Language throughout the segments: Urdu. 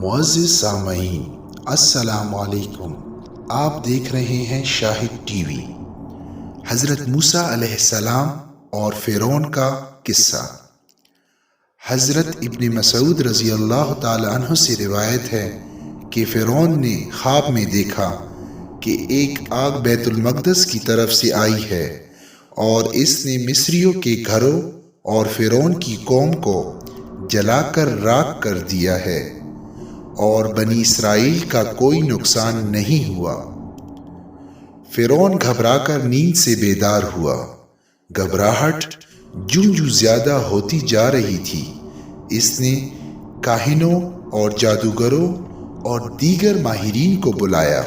معزز سامعین السلام علیکم۔ آپ دیکھ رہے ہیں شاہد ٹی وی۔ حضرت موسیٰ علیہ السلام اور فرعون کا قصہ۔ حضرت ابن مسعود رضی اللہ تعالی عنہ سے روایت ہے کہ فرعون نے خواب میں دیکھا کہ ایک آگ بیت المقدس کی طرف سے آئی ہے اور اس نے مصریوں کے گھروں اور فرعون کی قوم کو جلا کر راکھ کر دیا ہے اور بنی اسرائیل کا کوئی نقصان نہیں ہوا۔ فرعون گھبرا کر نیند سے بیدار ہوا۔ گھبراہٹ جوں زیادہ ہوتی جا رہی تھی، اس نے کاہنوں اور جادوگروں اور دیگر ماہرین کو بلایا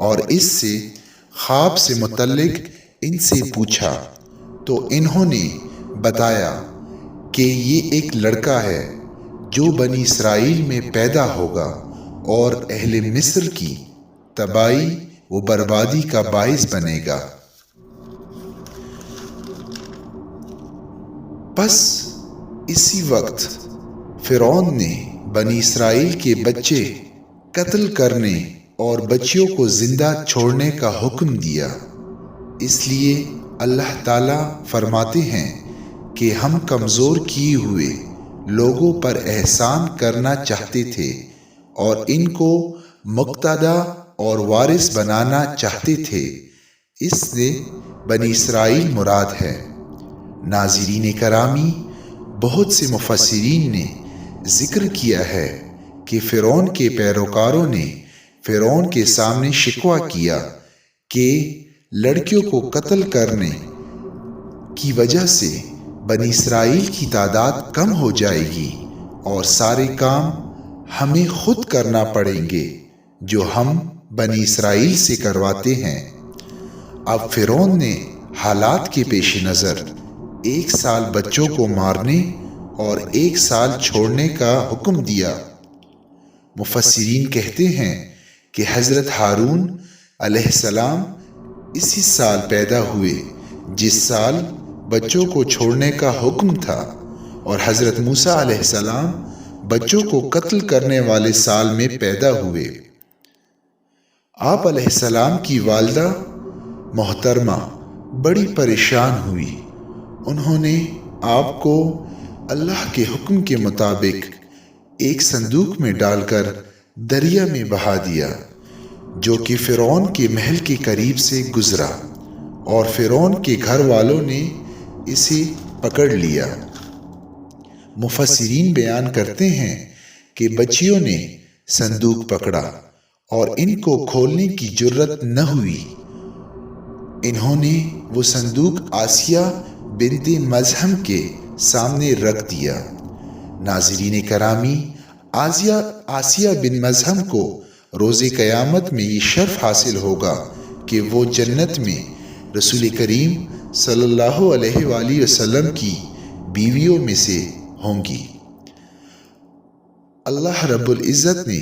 اور اس سے خواب سے متعلق ان سے پوچھا تو انہوں نے بتایا کہ یہ ایک لڑکا ہے جو بنی اسرائیل میں پیدا ہوگا اور اہل مصر کی تباہی و بربادی کا باعث بنے گا۔ پس اسی وقت فرعون نے بنی اسرائیل کے بچے قتل کرنے اور بچیوں کو زندہ چھوڑنے کا حکم دیا۔ اس لیے اللہ تعالیٰ فرماتے ہیں کہ ہم کمزور کیے ہوئے لوگوں پر احسان کرنا چاہتے تھے اور ان کو مقتدا اور وارث بنانا چاہتے تھے۔ اس سے بنی اسرائیل مراد ہے۔ ناظرین کرامی، بہت سے مفسرین نے ذکر کیا ہے کہ فرعون کے پیروکاروں نے فرعون کے سامنے شکوہ کیا کہ لڑکیوں کو قتل کرنے کی وجہ سے بنی اسرائیل کی تعداد کم ہو جائے گی اور سارے کام ہمیں خود کرنا پڑیں گے جو ہم بنی اسرائیل سے کرواتے ہیں۔ اب فرعون نے حالات کے پیش نظر 1 سال بچوں کو مارنے اور 1 سال چھوڑنے کا حکم دیا۔ مفسرین کہتے ہیں کہ حضرت ہارون علیہ السلام اسی سال پیدا ہوئے جس سال بچوں کو چھوڑنے کا حکم تھا، اور حضرت موسیٰ علیہ السلام بچوں کو قتل کرنے والے سال میں پیدا ہوئے۔ آپ علیہ السلام کی والدہ محترمہ بڑی پریشان ہوئی۔ انہوں نے آپ کو اللہ کے حکم کے مطابق ایک صندوق میں ڈال کر دریا میں بہا دیا جو کہ فرعون کے محل کے قریب سے گزرا، اور فرعون کے گھر والوں نے اسے پکڑ لیا۔ مفسرین بیان کرتے ہیں کہ بچیوں نے صندوق پکڑا اور ان کو کھولنے کی جرت نہ ہوئی۔ انہوں نے وہ صندوق آسیہ بنت مزہم کے سامنے رکھ دیا۔ ناظرین کرامی، آسیہ بن مزہم کو روز قیامت میں یہ شرف حاصل ہوگا کہ وہ جنت میں رسول کریم صلی اللہ علیہ وآلہ وسلم کی بیویوں میں سے ہوں گی۔ اللہ رب العزت نے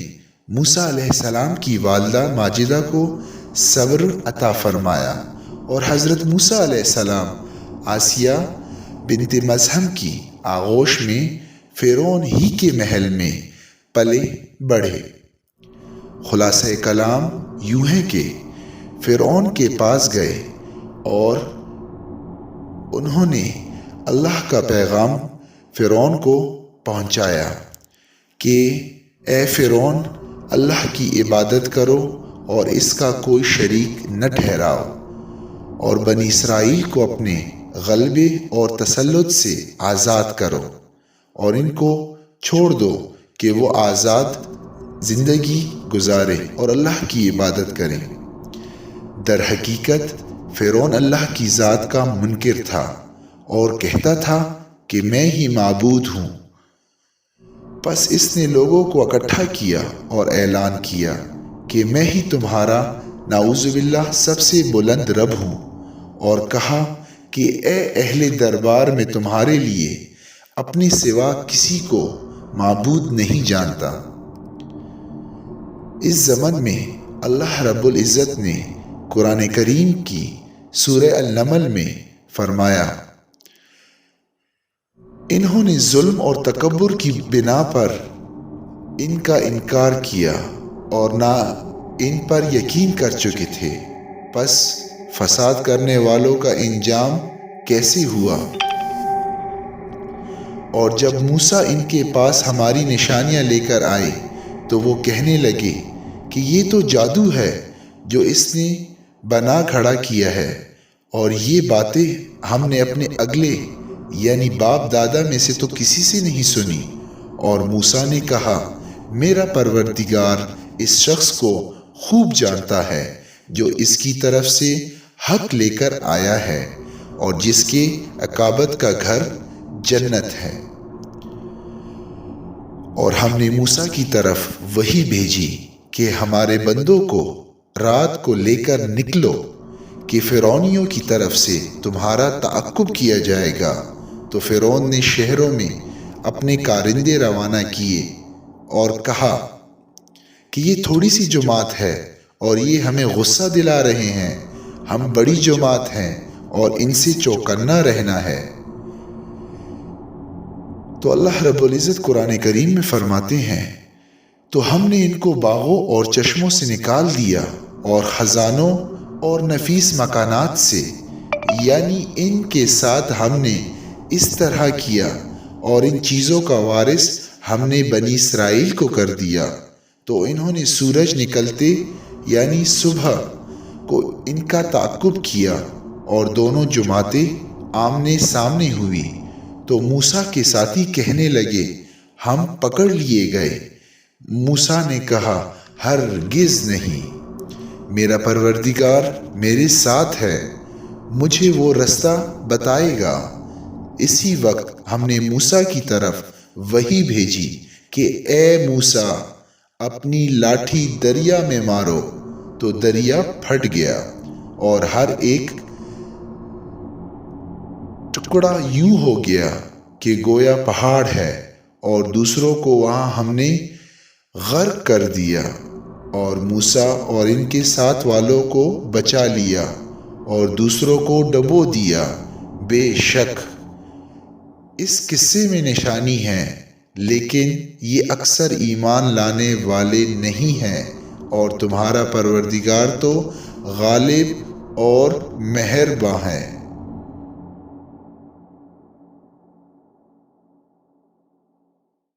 موسیٰ علیہ السلام کی والدہ ماجدہ کو صبر عطا فرمایا، اور حضرت موسیٰ علیہ السلام آسیہ بنت مزہم کی آغوش میں فرعون ہی کے محل میں پلے بڑھے۔ خلاصہ کلام یوں ہے کہ فرعون کے پاس گئے اور انہوں نے اللہ کا پیغام فرعون کو پہنچایا کہ اے فرعون، اللہ کی عبادت کرو اور اس کا کوئی شریک نہ ٹھہراؤ، اور بنی اسرائیل کو اپنے غلبے اور تسلط سے آزاد کرو، اور ان کو چھوڑ دو کہ وہ آزاد زندگی گزارے اور اللہ کی عبادت کریں۔ در حقیقت فرعون اللہ کی ذات کا منکر تھا اور کہتا تھا کہ میں ہی معبود ہوں۔ پس اس نے لوگوں کو اکٹھا کیا اور اعلان کیا کہ میں ہی تمہارا نعوذ باللہ سب سے بلند رب ہوں، اور کہا کہ اے اہل دربار، میں تمہارے لیے اپنے سوا کسی کو معبود نہیں جانتا۔ اس زمن میں اللہ رب العزت نے قرآن کریم کی سورہ النمل میں فرمایا، انہوں نے ظلم اور تکبر کی بنا پر ان کا انکار کیا اور نہ ان پر یقین کر چکے تھے، پس فساد کرنے والوں کا انجام کیسے ہوا؟ اور جب موسیٰ ان کے پاس ہماری نشانیاں لے کر آئے تو وہ کہنے لگے کہ یہ تو جادو ہے جو اس نے بنا کھڑا کیا ہے، اور یہ باتیں ہم نے اپنے اگلے یعنی باپ دادا میں سے تو کسی سے نہیں سنی۔ اور موسیٰ نے کہا، میرا پروردگار اس شخص کو خوب جانتا ہے جو اس کی طرف سے حق لے کر آیا ہے اور جس کے عقابت کا گھر جنت ہے۔ اور ہم نے موسیٰ کی طرف وحی بھیجی کہ ہمارے بندوں کو رات کو لے کر نکلو کہ فرعونیوں کی طرف سے تمہارا تعقب کیا جائے گا۔ تو فرعون نے شہروں میں اپنے کارندے روانہ کیے اور کہا کہ یہ تھوڑی سی جماعت ہے اور یہ ہمیں غصہ دلا رہے ہیں، ہم بڑی جماعت ہیں اور ان سے چوکنا رہنا ہے۔ تو اللہ رب العزت قرآن کریم میں فرماتے ہیں، تو ہم نے ان کو باغوں اور چشموں سے نکال دیا اور خزانوں اور نفیس مکانات سے، یعنی ان کے ساتھ ہم نے اس طرح کیا، اور ان چیزوں کا وارث ہم نے بنی اسرائیل کو کر دیا۔ تو انہوں نے سورج نکلتے یعنی صبح کو ان کا تعقب کیا اور دونوں جماعتیں آمنے سامنے ہوئی۔ تو موسیٰ کے ساتھی کہنے لگے، ہم پکڑ لیے گئے۔ موسیٰ نے کہا، ہرگز نہیں، میرا پروردگار میرے ساتھ ہے، مجھے وہ رستہ بتائے گا۔ اسی وقت ہم نے موسیٰ کی طرف وحی بھیجی کہ اے موسیٰ، اپنی لاٹھی دریا میں مارو۔ تو دریا پھٹ گیا اور ہر ایک ٹکڑا یوں ہو گیا کہ گویا پہاڑ ہے، اور دوسروں کو وہاں ہم نے غرق کر دیا، اور موسیٰ اور ان کے ساتھ والوں کو بچا لیا اور دوسروں کو ڈبو دیا۔ بے شک اس قصے میں نشانی ہے، لیکن یہ اکثر ایمان لانے والے نہیں ہیں، اور تمہارا پروردگار تو غالب اور مہرباں ہے۔